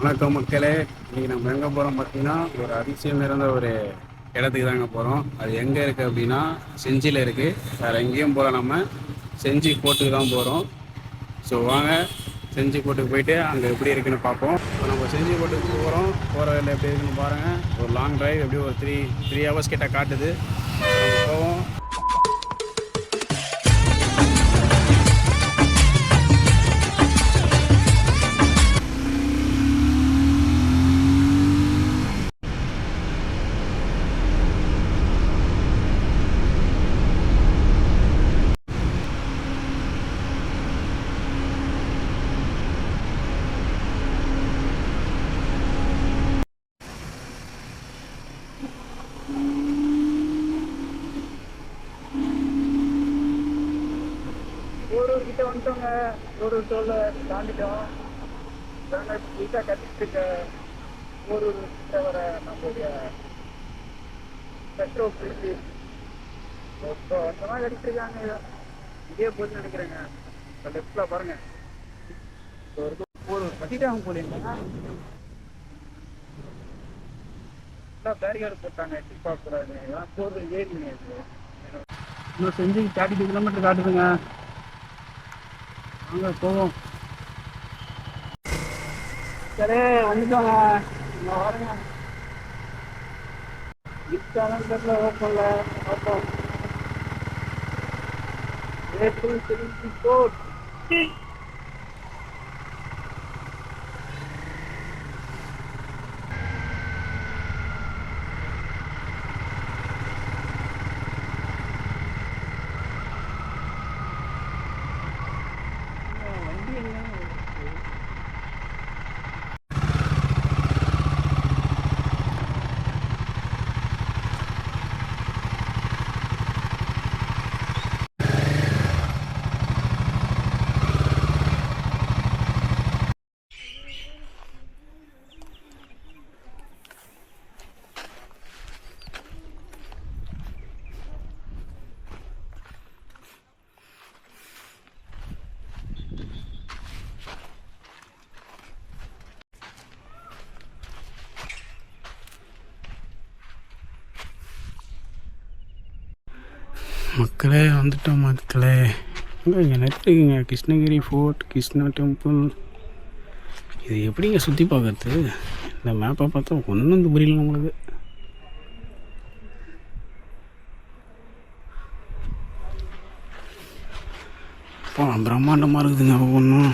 வணக்கம் மக்களே. இன்றைக்கி நம்ம எங்கே போகிறோம் பார்த்தீங்கன்னா, ஒரு அதிசயம் நிறைந்த ஒரு இடத்துக்கு தாங்க போகிறோம். அது எங்கே இருக்குது அப்படின்னா செஞ்சியில் இருக்குது. வேறு எங்கேயும் போகல, நம்ம செஞ்சி கோட்டுக்கு தான் போகிறோம். ஸோ வாங்க செஞ்சி கோட்டுக்கு போயிட்டு அங்கே எப்படி இருக்குன்னு பார்ப்போம். இப்போ நம்ம செஞ்சி கோட்டுக்கு போகிறோம். போகிற வழியில் எப்படி இருக்குன்னு பாருங்கள். ஒரு லாங் ட்ரைவ், எப்படி ஒரு த்ரீ ஹவர்ஸ் கிட்ட காட்டுது. நம்ம போவோம். ஊரூர் கிட்ட வந்துட்டோங்க. ஊரூர் டோல்ல தாண்டிட்டோம். வீட்டாக கட்டிட்டு இருக்க ஊரூர் கிட்ட வர நம்மளுடைய பெட்ரோல் பிரிச்சு இப்போ வருஷமாக கட்டிட்டு இருக்காங்க. இதே போதுன்னு நினைக்கிறேங்க. இப்போ லெஃப்டில் பாருங்க, ஊரூர் கட்டிட்டாங்க போலீங்களா. பேரிகார்டு போட்டாங்க, எட்டி பார்க்கக்கூடாது. இதெல்லாம் போகிறது ஏறிங்க. இன்னும் செஞ்சு 32 கிலோமீட்டர் காட்டுதுங்க. அங்கே போவோம். சரி வந்துட்டோங்க. இங்கே வரேங்க. கிஃப்டாலும் தெரியல, ஓப்பன்ல ஓப்பன் ஏப்ரல் 74. வண்டி என்ன மக்களே வந்துட்டோம் மக்களே. இங்கே நெட்டுங்க கிருஷ்ணகிரி ஃபோர்ட், கிருஷ்ணா டெம்பிள். இது எப்படிங்க சுற்றி பார்க்கறது? இந்த மேப்பை பார்த்தா ஒன்றும் புரியல நம்மளுக்கு. பிரம்மாண்டமாக இருக்குதுங்க ஒவ்வொன்றும்.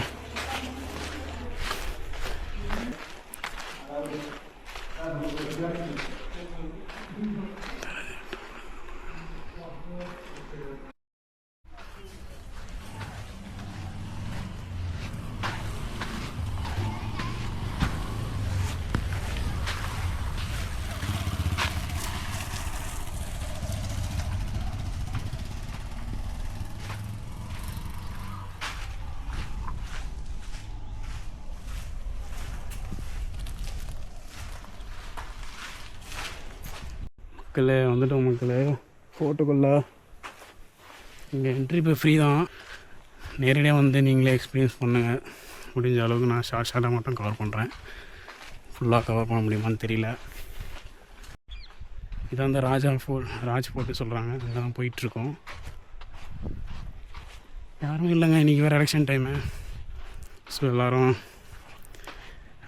மக்களே வந்துட்டோம் மக்களே ஃபோட்டோக்குள்ளே. இங்கே என்ட்ரி இப்போ ஃப்ரீ தான். நேரடியாக வந்து நீங்களே எக்ஸ்பீரியன்ஸ் பண்ணுங்கள். முடிஞ்ச அளவுக்கு நான் ஷார்ட்டாக மட்டும் கவர் பண்ணுறேன். ஃபுல்லாக கவர் பண்ண முடியுமான்னு தெரியல. இதான் வந்து ராஜ் ஃபோர்ட்டு சொல்கிறாங்க. அங்கே தான் போயிட்டுருக்கோம். யாரும் இல்லைங்க, இன்றைக்கி வேறு எலெக்ஷன் டைமு. ஸோ எல்லோரும்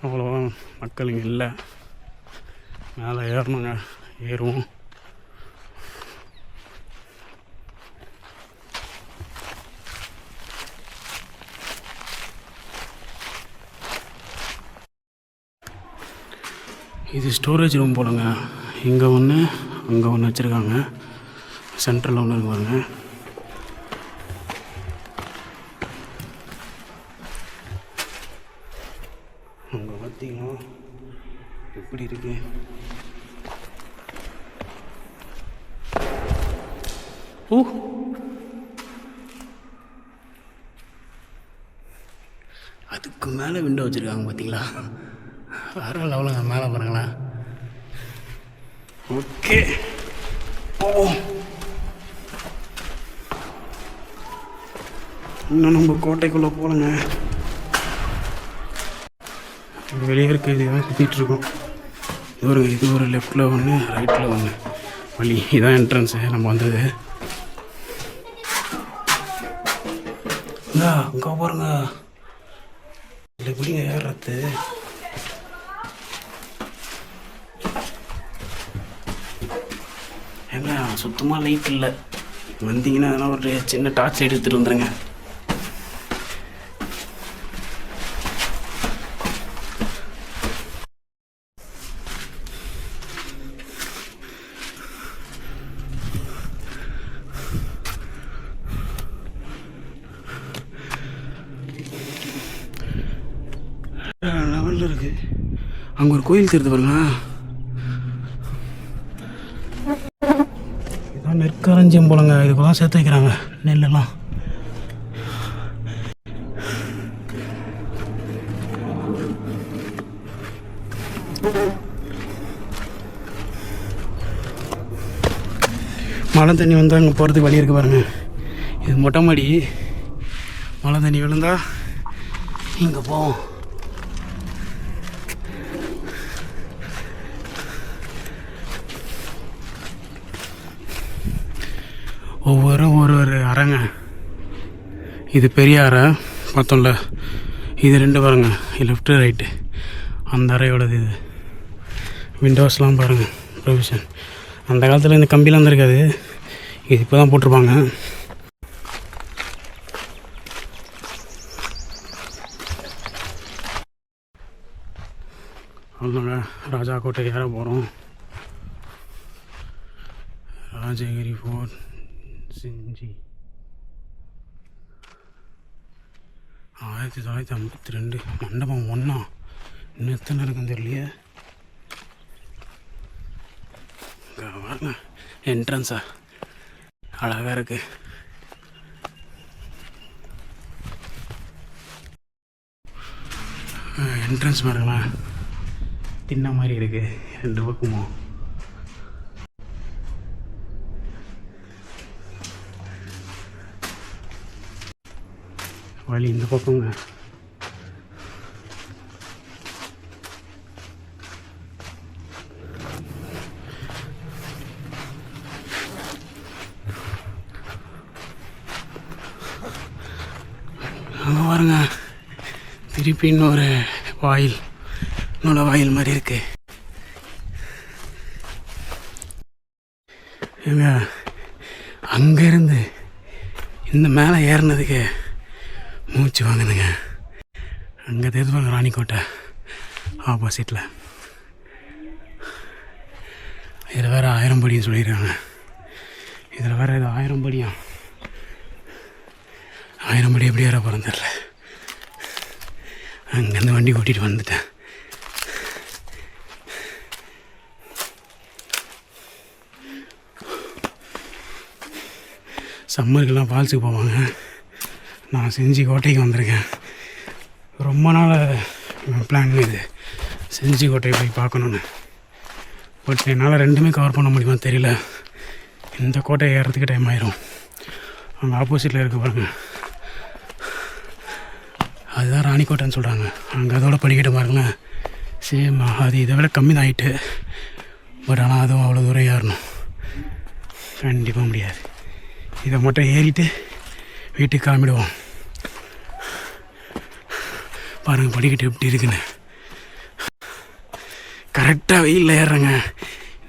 அவ்வளோவா மக்கள் இங்கே இல்லை. மேலே ஏறணுங்க, ஏறுவோம். இது ஸ்டோரேஜ் ரூம் போடுங்க. இங்கே ஒன்று, அங்கே ஒன்று வச்சுருக்காங்க. சென்ட்ரலில் ஒன்று இருக்கு பாருங்க. அங்கே பார்த்தீங்கன்னா எப்படி இருக்கு. அதுக்கு மேலே விண்டோ வச்சுருக்காங்க பார்த்தீங்களா? வேறு லெவலுங்க. மேலே பாருங்களேன். ஓகே போவோம். இன்னும் நம்ம கோட்டைக்குள்ளே போகலங்க. வெளியே இருக்க இதுதான் சுற்றிட்டுருக்கோம். இது ஒரு லெஃப்டில் ஒன்று, ரைட்டில் ஒன்று வழி. இதுதான் என்ட்ரன்ஸு நம்ம வந்தது. அங்கே பாருங்க, இல்லை எப்படிங்க ஏறுறது? ஏங்க சுத்தமாக லைட் இல்லை. வந்தீங்கன்னா அதெல்லாம் ஒரு சின்ன டார்ச் லைட் எடுத்துகிட்டு வந்துடுங்க. லெவலில் இருக்குது. அங்கே ஒரு கோயில் தெரியுது பாருங்க. இதான் நெற்கரஞ்சியம் போலங்க. இதுக்கெல்லாம் சேர்த்து வைக்கிறாங்க நெல்லெல்லாம். மழை தண்ணி வந்து அங்கே போகிறதுக்கு வழி இருக்குது பாருங்க. இது மொட்டை மாடி. மழை தண்ணி விழுந்தா இங்கே போவோம். ஒவ்வொரு அறைங்க. இது பெரிய அறை பார்த்தோம்ல, இது 2 பாருங்க, லெஃப்ட்டு ரைட்டு. அந்த அறையோடது இது. விண்டோஸ்லாம் பாருங்கள், ப்ரொவிஷன். அந்த காலத்தில் இந்த கம்பிலாம் வந்துருக்காது, இது இப்போ தான் போட்டிருப்பாங்க. அவ்வளோங்க, ராஜா கோட்டைக்கு ஏற போகிறோம். ராஜகிரி ஃபோர்ட், செஞ்சி 1952. மண்டபம் 1 இன்னும் எத்தனை இருக்குன்னு தெரியலையே. பாருங்க என்ட்ரன்ஸா அழகாக இருக்குது. என்ட்ரன்ஸ் பாருங்களேன், தின்ன மாதிரி இருக்குது 2 பக்கமும். வழி இந்த பக்கங்க. அங்கே பாருங்க, திருப்பி இன்னொரு வாயில், வாயில் மாதிரி இருக்கு. ஏங்க அங்கேருந்து இந்த மேலே ஏறினதுக்கு மூச்சு வாங்கினுங்க. அங்கே தெரிஞ்சுப்பாங்க ராணிக்கோட்டை ஆப்போசிட்டில். இதில் வேறு 1000 படின்னு சொல்லியிருக்காங்க. இதில் வேறு இது 1000 படியும். 1000 படி எப்படி ஏற போகிறேன்னு தெரில. அங்கேருந்து வண்டி கூட்டிகிட்டு வந்துட்டேன். சம்மருக்கெல்லாம் ஃபால்ஸுக்கு போவாங்க. நான் செஞ்சி கோட்டைக்கு வந்திருக்கேன். ரொம்ப நாள் பிளான் இது, செஞ்சி கோட்டையை போய் பார்க்கணுன்னு. பட் என்னால் 2மே கவர் பண்ண முடியுமா தெரியல. இந்த கோட்டையை ஏறதுக்கு டைம் ஆயிரும். அங்கே ஆப்போசிட்டில் இருக்க பாருங்க, அதுதான் ராணிக்கோட்டைன்னு சொல்கிறாங்க. அங்கே அதோட படிக்கிட்டு பாருங்களேன், சேம் அது இதை விட கம்மி தான் ஆகிட்டு. பட் ஆனால் அதுவும் அவ்வளோ தூரம் ஏறணும் கண்டிப்பாக முடியாது. இதை மட்டும் ஏறிட்டு வீட்டுக்கு கிளம்பிடுவோம். பாருங்கள் படிக்கட்டு எப்படி இருக்குன்னு. கரெக்டாக வெயிலில் ஏறுறேங்க.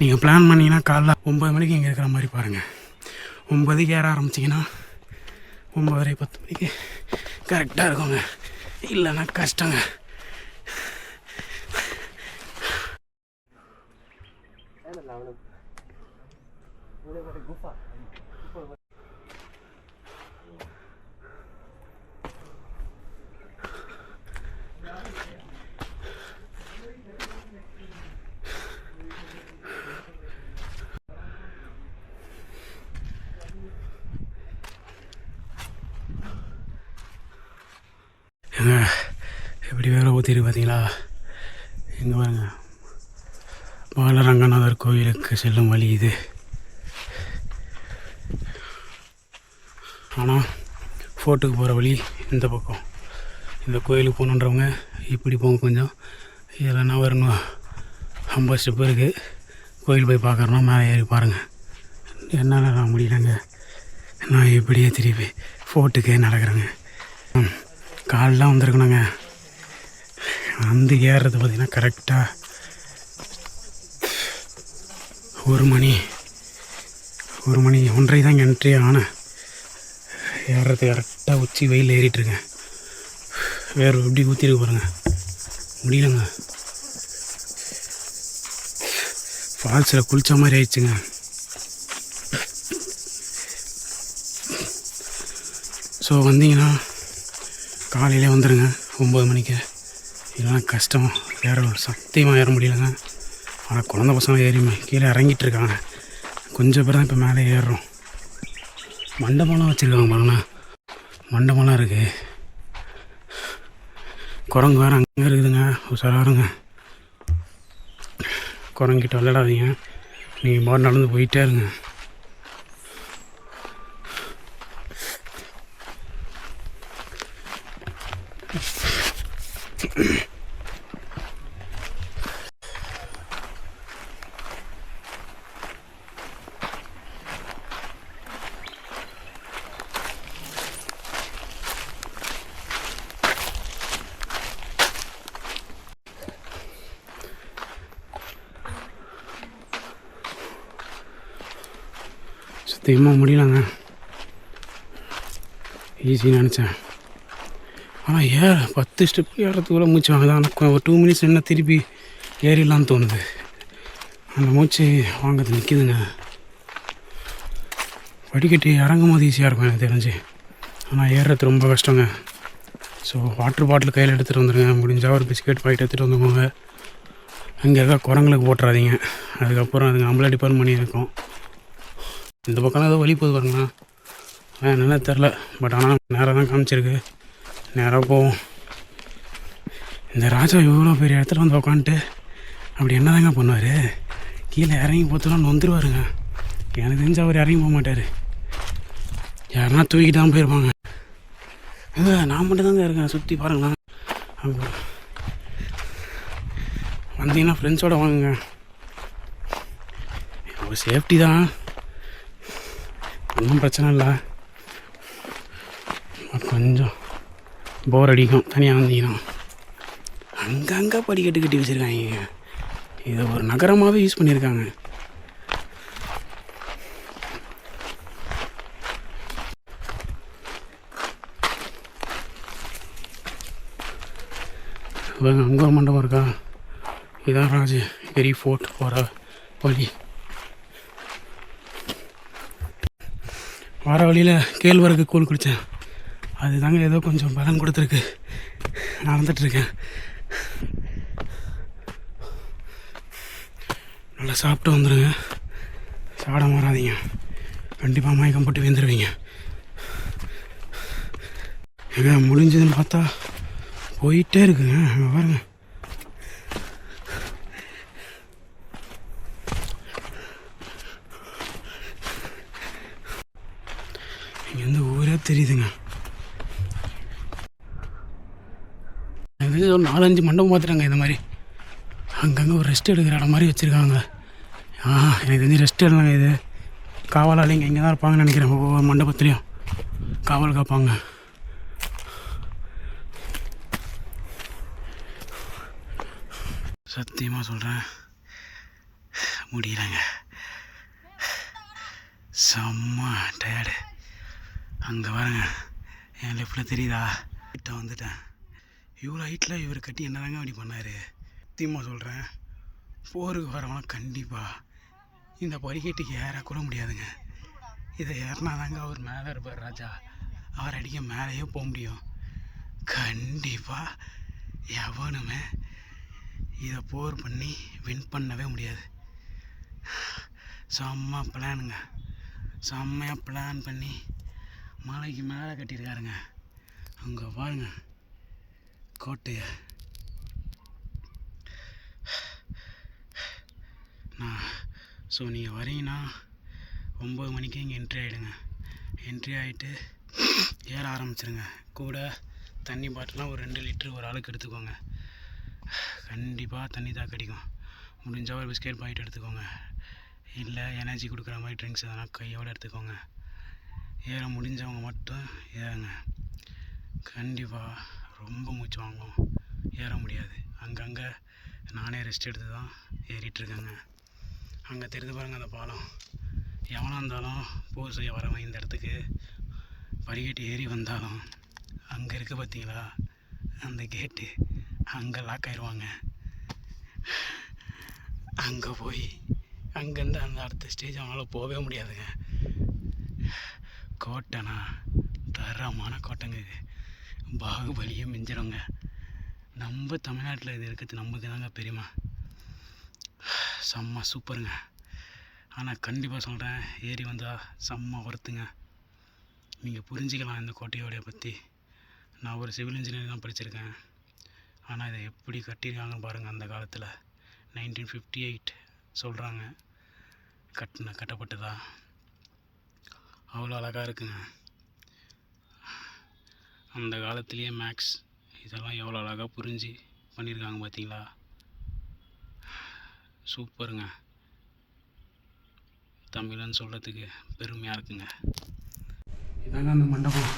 நீங்கள் பிளான் பண்ணிங்கன்னா காலைல 9 மணிக்கு இங்கே இருக்கிற மாதிரி பாருங்கள். 9க்கு ஏற ஆரம்பிச்சிங்கன்னா 9:30 10 மணிக்கு கரெக்டாக இருக்குங்க. இல்லைன்னா கஷ்டங்க. எப்படி வேற ஊற்றிருக்கு பார்த்தீங்களா? எங்கே பாருங்க, பாலரங்கநாதர் கோவிலுக்கு செல்லும் வழி இது. ஆனால் ஃபோர்ட்டுக்கு போகிற வழி இந்த பக்கம். இந்த கோயிலுக்கு போகணுன்றவங்க இப்படி போங்க, கொஞ்சம் இல்லைன்னா வரணும் 50 ஸ்டெப் இருக்குது. கோயில் போய் பார்க்குறோன்னா மேலே ஏறி பாருங்கள். என்னால் நான் முடியலைங்க, நான் இப்படியே திருப்பி ஃபோர்ட்டுக்கே நடக்கிறேங்க. காலெலாம் வந்திருக்கணுங்க. வந்து ஏறுறது பார்த்திங்கன்னா கரெக்டாக 1 மணி 1:30 தான் என்ட்ரி ஆனேன். ஏறுறது கரெக்டாக உச்சி வெயில் ஏறிட்டுருக்கேன். வேறு எப்படி ஊற்றிருக்கு பாருங்க, முடியலங்க. ஃபால்ஸில் குளித்த மாதிரி ஆயிடுச்சுங்க. ஸோ வந்தீங்கன்னா காலையிலே வந்துடுங்க 9 மணிக்கு. இல்லைன்னா கஷ்டம், சத்தியமாக ஏற முடியலங்க. ஆனால் குழந்த பசங்க ஏறிமே கீழே இறங்கிட்டு இருக்காங்க. கொஞ்சம் பேர் தான் இப்போ மேலே ஏறுறோம். மண்டபம்லாம் வச்சுருக்காங்க பாருங்களேன், மண்டபம்லாம் இருக்குது. குரங்கு வேறு அங்கே இருக்குதுங்க, உஷாராருங்க. குரங்கிட்ட விளையாடாதீங்க, நீங்கள் பாட்டு நடந்து போயிட்டே இருங்க. சத்தியமாக முடியலங்க, ஈஸின்னு நினச்சேன். ஆனால் 10 ஸ்டெப் ஏறத்துக்குள்ளே மூச்சு வாங்குது. ஆனால் ஒரு 2 மினிட்ஸ் என்ன திருப்பி ஏறிடலான்னு தோணுது. அந்த மூச்சு வாங்கிறது நிற்கிதுங்க. படிக்கட்டி இறங்கும் போது ஈஸியாக இருக்கும் எனக்கு தெரிஞ்சு, ஆனால் ஏறுறது ரொம்ப கஷ்டங்க. ஸோ வாட்டர் பாட்டில் கையில் எடுத்துகிட்டு வந்துடுங்க. முடிஞ்சால் ஒரு பிஸ்கெட் பாக்கெட் எடுத்துகிட்டு வந்துக்கோங்க. அங்கே இருக்க குரங்களுக்கு போட்டுறாதீங்க. அதுக்கப்புறம் அதுங்க நம்மளே டிபெண்ட் பண்ணியிருக்கோம். இந்த பக்கம்லாம் ஏதோ வழி போகுது பாருங்கண்ணா, என்னென்ன தெரில. பட் ஆனால் நேராக தான் காமிச்சிருக்கு, நேராக போவோம். இந்த ராஜா இவ்வளோ பெரிய இடத்துல வந்து உக்காந்துட்டு அப்படி என்ன தாங்க பண்ணுவார்? கீழே இறங்கி போத்தலாம் நொந்துருவாருங்க. எனக்கு தெரிஞ்சு அவர் இறங்கி போக மாட்டார், யாருன்னா தூக்கிட்டு தான் போயிருப்பாங்க. நான் மட்டும் தாங்க இருக்கேன், சுற்றி பாருங்களேன். அங்கே வந்தீங்கன்னா ஃப்ரெண்ட்ஸோடு வாங்குங்க, ஒரு சேஃப்டி தான், ஒன்றும் பிரச்சனை இல்லை. கொஞ்சம் போர் அடிக்கும் தனியாக வந்தீங்கன்னா. அங்கங்கே படிக்கட்டு கட்டி வச்சுருக்காங்க. இதை ஒரு நகரமாகவே யூஸ் பண்ணியிருக்காங்க. அங்கே ஒரு மண்டபம் இருக்கா? இதான் ராஜகிரி ஃபோர்ட் போகிற வழி. வர வழியில் கேழ்வரகு கூழ் குடித்தேன், அது தாங்க ஏதோ கொஞ்சம் பலன் கொடுத்துருக்கு. நடந்துகிட்ருக்கேன். நல்லா சாப்பிட்டு வந்துடுங்க, சாப்பிட மாறாதீங்க, கண்டிப்பாக மயக்கம் போட்டு விழுந்துருவீங்க. எங்கே முடிஞ்சதுன்னு பார்த்தா போயிட்டே இருக்குங்க. அங்கே பாருங்க, இங்கேருந்து ஊரே தெரியுதுங்க. எனக்கு ஒரு 4-5 மண்டபம் பார்த்துட்டாங்க இந்த மாதிரி. அங்கங்கே ஒரு ரெஸ்ட் எடுக்கிற இடம் மாதிரி வச்சுருக்காங்க. எனக்கு தெரிஞ்சு ரெஸ்ட் எடுங்க. இது காவலாளிங்க இங்கே தான் இருப்பாங்கன்னு நினைக்கிறேன். ஒவ்வொரு மண்டபத்துலேயும் காவல் காப்பாங்க. சத்தியமாக சொல்கிறேன், முடியலைங்க, செம்ம டயர்டு. அங்கே பாருங்க, என் லெஃப்டில் தெரியுதா? கிட்ட வந்துட்டேன். இவ்வளோ ஹைட்டில் இவர் கட்டி என்ன தாங்க அப்படி பண்ணார்? சத்தியமாக சொல்கிறேன், போருக்கு வரவங்களாம் கண்டிப்பாக இந்த படிக்கட்டுக்கு ஏறக்கூட முடியாதுங்க. இதை ஏறினா தாங்க அவர் மேலே இருப்பார் ராஜா. அவர் அடிக்க மேலேயே போக முடியும். கண்டிப்பாக எவனுமே இதை போர் பண்ணி வின் பண்ணவே முடியாது. செம்ம பிளானுங்க, செம்மையாக பிளான் பண்ணி மலைக்கு மேலே கட்டியிருக்காருங்க. அங்கே பாருங்க கோட்டையை. ஸோ நீங்கள் வரீங்கன்னா 9 மணிக்கு இங்கே என்ட்ரி ஆகிடுங்க. என்ட்ரி ஆகிட்டு ஏற ஆரம்பிச்சிருங்க. கூட தண்ணி பாட்டிலாம் ஒரு 2 லிட்டரு ஒரு ஆளுக்கு எடுத்துக்கோங்க. கண்டிப்பாக தண்ணி தான் கிடைக்கும். முடிஞ்சால் ஒரு பிஸ்கெட் பாக்கெட் எடுத்துக்கோங்க. இல்லை எனர்ஜி கொடுக்குற மாதிரி ட்ரிங்க்ஸ் எதனா கையோடு எடுத்துக்கோங்க. ஏற முடிஞ்சவங்க மட்டும் ஏறுங்க. கண்டிப்பாக ரொம்ப மூச்சு வாங்கும், ஏற முடியாது. அங்கங்கே நானே ரெஸ்ட் எடுத்து தான் ஏறிட்டுருக்கேங்க. அங்கே தெரிந்து பாருங்கள் அந்த பாலம். எவனாக இருந்தாலும் போர் செய்ய வரவன் இந்த இடத்துக்கு படிக்கட்டு ஏறி வந்தாலும் அங்கே இருக்க பார்த்தீங்களா அந்த கேட்டு, அங்கே லாக் ஆயிடுவாங்க. அங்கே போய் அங்கேருந்து அந்த அடுத்த ஸ்டேஜ் அவனால் போகவே முடியாதுங்க. கோட்டைனா தரமான கோட்டைங்க. இது பாகுபலியை மிஞ்சிறவங்க. நம்ம தமிழ்நாட்டில் இது இருக்கிறது நமக்கு தாங்க பெரியமா. செம்ம சூப்பருங்க. ஆனால் கண்டிப்பாக சொல்கிறேன், ஏறி வந்தால் செம்ம ஒர்த்துங்க. நீங்கள் புரிஞ்சிக்கலாம் இந்த கோட்டையோடைய பற்றி. நான் ஒரு சிவில் இன்ஜினியரிங் தான் படிச்சிருக்கேன். ஆனால் இதை எப்படி கட்டியிருக்காங்கன்னு பாருங்கள். அந்த காலத்தில் 1958 சொல்கிறாங்க கட்டப்பட்டதா. அவ்வளோ அழகாக இருக்குங்க. அந்த காலத்துலேயே மேக்ஸ் இதெல்லாம் எவ்வளோ அழகாக புரிஞ்சு பண்ணியிருக்காங்க பார்த்தீங்களா. சூப்பருங்க. தமிழன்னு சொல்கிறதுக்கு பெருமையாக இருக்குங்க. இதாங்க அந்த மண்டபம்.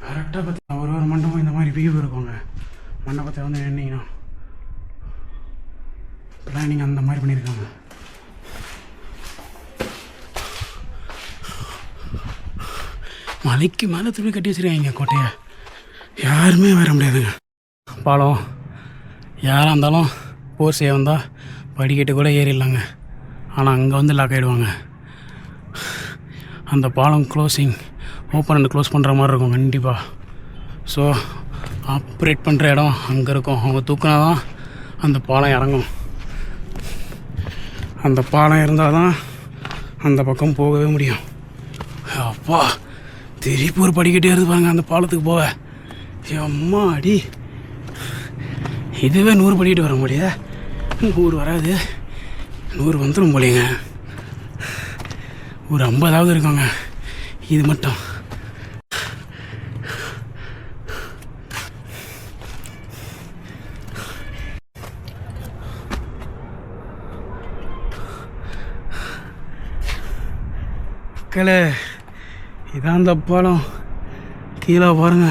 கரெக்டாக பார்த்தீங்கன்னா ஒரு மண்டபம் இந்த மாதிரி வியூ இருக்குங்க. மண்டபத்தை வந்து நின்னீங்கன்னா பிளானிங் அந்த மாதிரி பண்ணியிருக்காங்க. மலைக்கு மேலே திரும்பி கட்டி வச்சுருக்காங்க கோட்டையை. யாருமே வர முடியாதுங்க. பாலம் யாராக இருந்தாலும் போர் செய்ய வந்தால் படிக்கட்டு கூட ஏறிடலாங்க. ஆனால் அங்கே வந்து லாக் ஆகிடுவாங்க. அந்த பாலம் க்ளோசிங் ஓப்பன் அண்ட் க்ளோஸ் பண்ணுற மாதிரி இருக்கும் கண்டிப்பாக. ஸோ ஆப்ரேட் பண்ணுற இடம் அங்கே இருக்கும். அவங்க தூக்கினா தான் அந்த பாலம் இறங்கும். அந்த பாலம் இருந்தால் தான் அந்த பக்கம் போகவே முடியும். அப்பா திருப்பி ஒரு படிக்கட்டு ஏறுது பாருங்க அந்த பாலத்துக்கு போக. அம்மா அடி, இதுவே 100 படிக்கட்டு வர முடியாது. 100 வராது, 100 வந்துடும் போலிங்க. ஒரு 50ஆவது இருக்காங்க இது மட்டும். மக்களே இதான் அந்த பாலம். கீழே பாருங்க,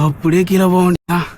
அப்படியே கீழே போக வேண்டியதான்.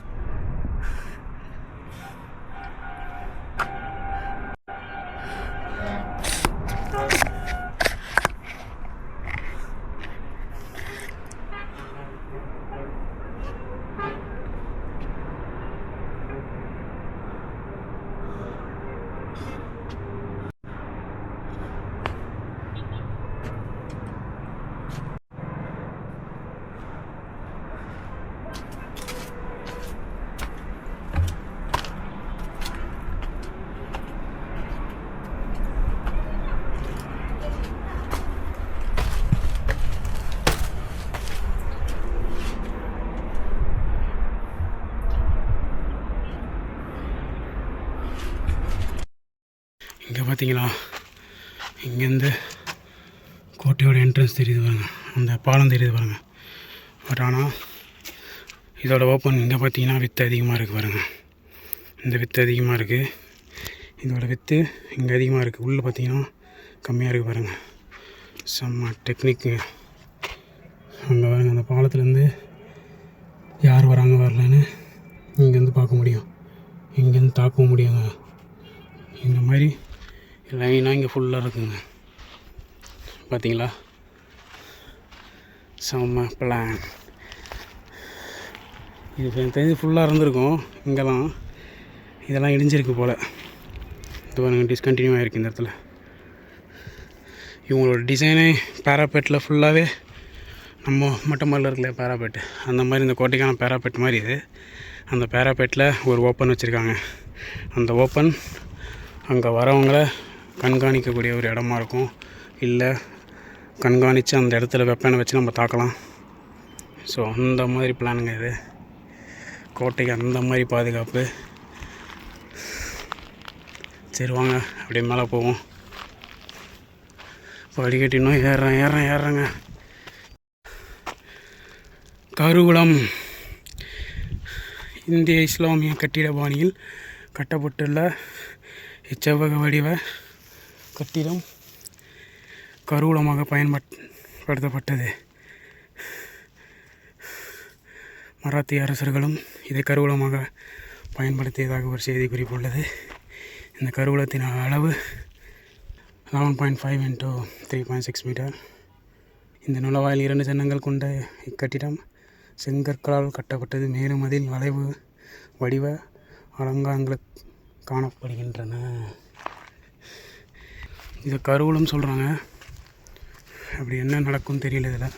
இங்கே பார்த்தீங்களா, இங்கேருந்து கோட்டையோட என்ட்ரன்ஸ் தெரியுது பாருங்கள், அந்த பாலம் தெரியுது பாருங்கள். பட் ஆனால் இதோட ஓப்பன் இங்கே பார்த்தீங்கன்னா வித்து அதிகமாக இருக்குது பாருங்கள். இந்த வித்து அதிகமாக இருக்குது, இதோட வித்து இங்கே அதிகமாக இருக்குது. உள்ளே பார்த்தீங்கன்னா கம்மியாக இருக்குது பாருங்கள். செம்ம டெக்னிக்குங்க. அங்கே பாருங்கள், அந்த பாலத்துலேருந்து யார் வராங்க வரலன்னு இங்கேருந்து பார்க்க முடியும், இங்கேருந்து தாக்கவும் முடியுங்க. இந்த மாதிரி லைனாக இங்கே ஃபுல்லாக இருக்குங்க. பார்த்தீங்களா, செம்ம பிளான். இது ஃபுல்லாக இருந்திருக்கும் இங்கெல்லாம். இதெல்லாம் இடிஞ்சிருக்கு போல். இது பாருங்க, டிஸ்கண்டினியூ ஆகிருக்கு இந்த இடத்துல. இவங்களோட டிசைனே பேராபெட்டில் ஃபுல்லாகவே நம்ம மட்டமல்ல இருக்கல பேராபெட்டு, அந்த மாதிரி இந்த கோட்டைக்கான பேராபெட் மாதிரி இது. அந்த பேராபெட்டில் ஒரு ஓப்பன் வச்சுருக்காங்க. அந்த ஓப்பன் அங்கே வரவங்கள கண்காணிக்கக்கூடிய ஒரு இடமா இருக்கும். இல்லை கண்காணித்து அந்த இடத்துல வெப்பனை வச்சு நம்ம தாக்கலாம். ஸோ அந்த மாதிரி பிளானுங்க இது. கோட்டைக்கு அந்த மாதிரி பாதுகாப்பு. சரி வாங்க அப்படியே மேலே போவோம். படிக்கட்டு இன்னும் ஏறுறேங்க. கருவூலம் இந்திய இஸ்லாமிய கட்டிட பாணியில் கட்டப்பட்டுள்ள இச்செவ்வக வடிவ கட்டிடம் கருவூலமாக பயன்படுத்தப்பட்டது. மராத்திய அரசர்களும் இதை கருவூலமாக பயன்படுத்தியதாக ஒரு செய்தி குறிப்பு உள்ளது. இந்த கருவூலத்தின் அளவு 11.5 × 3.6 மீட்டர். இந்த நுழைவாயில் 2 ஜன்னங்கள் கொண்ட இக்கட்டிடம் செங்கற்களால் கட்டப்பட்டது. மேலும் அதில் வளைவு வடிவ அலங்காரங்கள் காணப்படுகின்றன. இது கருவூலம் சொல்கிறாங்க. அப்படி என்ன நடக்கும்னு தெரியல இதில்.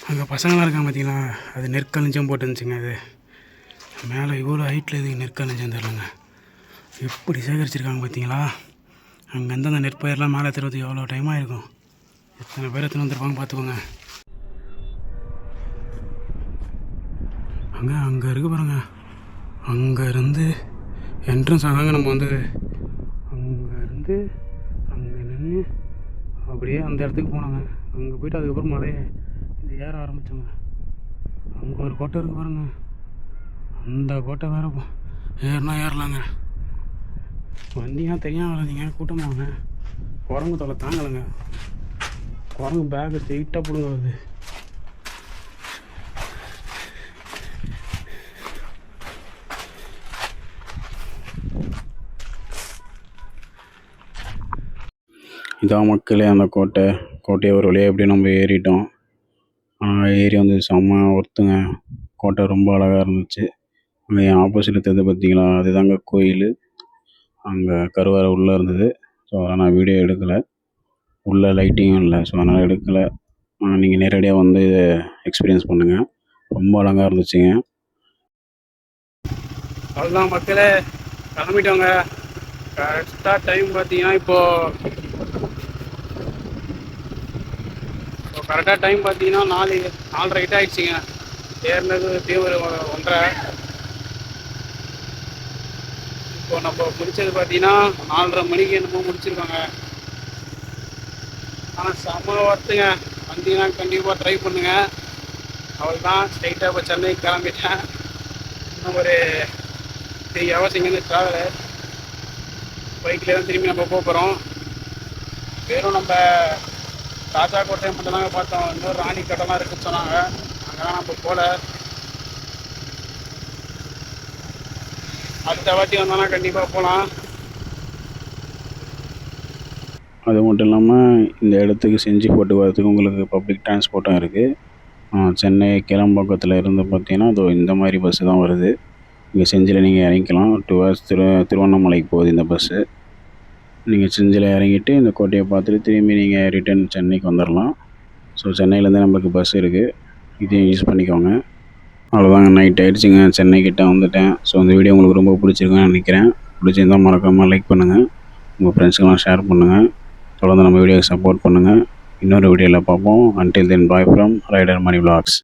அங்கே பசங்களாம் இருக்காங்க பார்த்தீங்களா, அது நெற்களஞ்சியம் போட்டுருந்துச்சுங்க. அது மேலே இவ்வளோ ஹைட்டில் இது நெற்களஞ்சியம் தெரிலங்க. எப்படி சேகரிச்சிருக்காங்க பார்த்தீங்களா. அங்கேருந்து அந்த நெற்பயிரெலாம் மேலே திருவதுக்கு எவ்வளோ டைம் ஆகிருக்கும். எத்தனை பேர் எத்தனை வந்துருப்பாங்க பார்த்துக்கோங்க. அங்கே இருக்க பாருங்க. அங்கேருந்து என்ட்ரன்ஸ் ஆகாங்க. நம்ம வந்து அங்கேருந்து அங்கே நின்று அப்படியே அந்த இடத்துக்கு போனாங்க. அங்கே போய்ட்டு அதுக்கப்புறம் மலையை இது ஏற ஆரம்பித்தோங்க. அங்கே ஒரு கோட்டை இருக்குது பாருங்க. அந்த கோட்டை வேறு ஏறலாங்க. வண்டியாக தெரியாமல் வளர்ந்தீங்க கூட்டமாகங்க. குரங்கு தொலை தாங்கலைங்க. குரங்கு பேக்கு ஸ்ட்ரெயிட்டாக பிடுங்க வருது. இதான் மக்களே அந்த கோட்டையை ஒரு வழியாக எப்படி நம்ம ஏறிட்டோம். ஏறி வந்து செம்ம ஒர்த்துங்க. கோட்டை ரொம்ப அழகாக இருந்துச்சு. அங்கே என் ஆப்போசிட்டில் தெரிஞ்சது பார்த்தீங்களா, அதுதாங்க கோயில். அங்கே கருவறை உள்ளே இருந்தது. ஸோ அதனால் நான் வீடியோ எடுக்கலை. உள்ளே லைட்டிங்கும் இல்லை, ஸோ அதனால் எடுக்கலை. நீங்கள் நேரடியாக வந்து இதை எக்ஸ்பீரியன்ஸ் பண்ணுங்கள். ரொம்ப அழகாக இருந்துச்சுங்க. அவ்வளோதான் மக்களே, கிளம்பிட்டோங்க. கரெக்டாக டைம் பார்த்தீங்கன்னா இப்போது கரெக்டாக டைம் பார்த்தீங்கன்னா 4:30 ஆகிடுச்சிங்க. ஏறினது எப்படியும் ஒரு 1:30. இப்போ நம்ம முடித்தது பார்த்தீங்கன்னா 4:30 மணிக்கு என்னமோ முடிச்சிருக்காங்க. ஆனால் செம்ம ஒர்த்துங்க. வந்தீங்கன்னா கண்டிப்பாக ட்ரை பண்ணுங்கள். அவள் தான் ஸ்ட்ரைட்டாக இப்போ சென்னைக்கு கிளம்பிட்டேன். இன்னும் ஒரு 3 ஹவர்ஸ் இங்கேருந்து ட்ராவலு. பைக்கில் தான் திரும்பி நம்ம போகிறோம். வெறும் நம்ம ராஜா கோட்டை மட்டும் தாங்க பார்த்தோம். இன்னொரு ராணி கட்டெல்லாம் இருக்குன்னு சொன்னாங்க. அங்கெல்லாம் நம்ம போகல. அடுத்த வாட்டி வந்தோன்னா கண்டிப்பாக போகலாம். அது மட்டும் இல்லாமல் இந்த இடத்துக்கு செஞ்சு போட்டு வரதுக்கு உங்களுக்கு பப்ளிக் டிரான்ஸ்போர்ட்டும் இருக்குது. சென்னை கிளம்பாக்கத்தில் இருந்து பார்த்தீங்கன்னா அதோ இந்த மாதிரி பஸ்ஸு தான் வருது. இங்கே செஞ்சியில் நீங்கள் இறங்கிக்கலாம். 2 hours திருவண்ணாமலைக்கு போகுது இந்த பஸ்ஸு. நீங்கள் செஞ்சியில் இறங்கிட்டு இந்த கோட்டையை பார்த்துட்டு திரும்பி நீங்கள் ரிட்டர்ன் சென்னைக்கு வந்துடலாம். ஸோ சென்னையிலேருந்து நம்மளுக்கு பஸ் இருக்குது. இதையும் யூஸ் பண்ணிக்கோங்க. அவ்வளோதாங்க, நைட் ஆகிடுச்சிங்க. சென்னைக்கிட்ட வந்துட்டேன். ஸோ இந்த வீடியோ உங்களுக்கு ரொம்ப பிடிச்சிருக்குன்னு நினைக்கிறேன். பிடிச்சிருந்தால் மறக்காமல் லைக் பண்ணுங்கள். உங்கள் ஃப்ரெண்ட்ஸுக்கெல்லாம் ஷேர் பண்ணுங்கள். தொடர்ந்து நம்ம வீடியோக்கு சப்போர்ட் பண்ணுங்கள். இன்னொரு வீடியோவில் பார்ப்போம். Until then, bye from Rider Money Vlogs.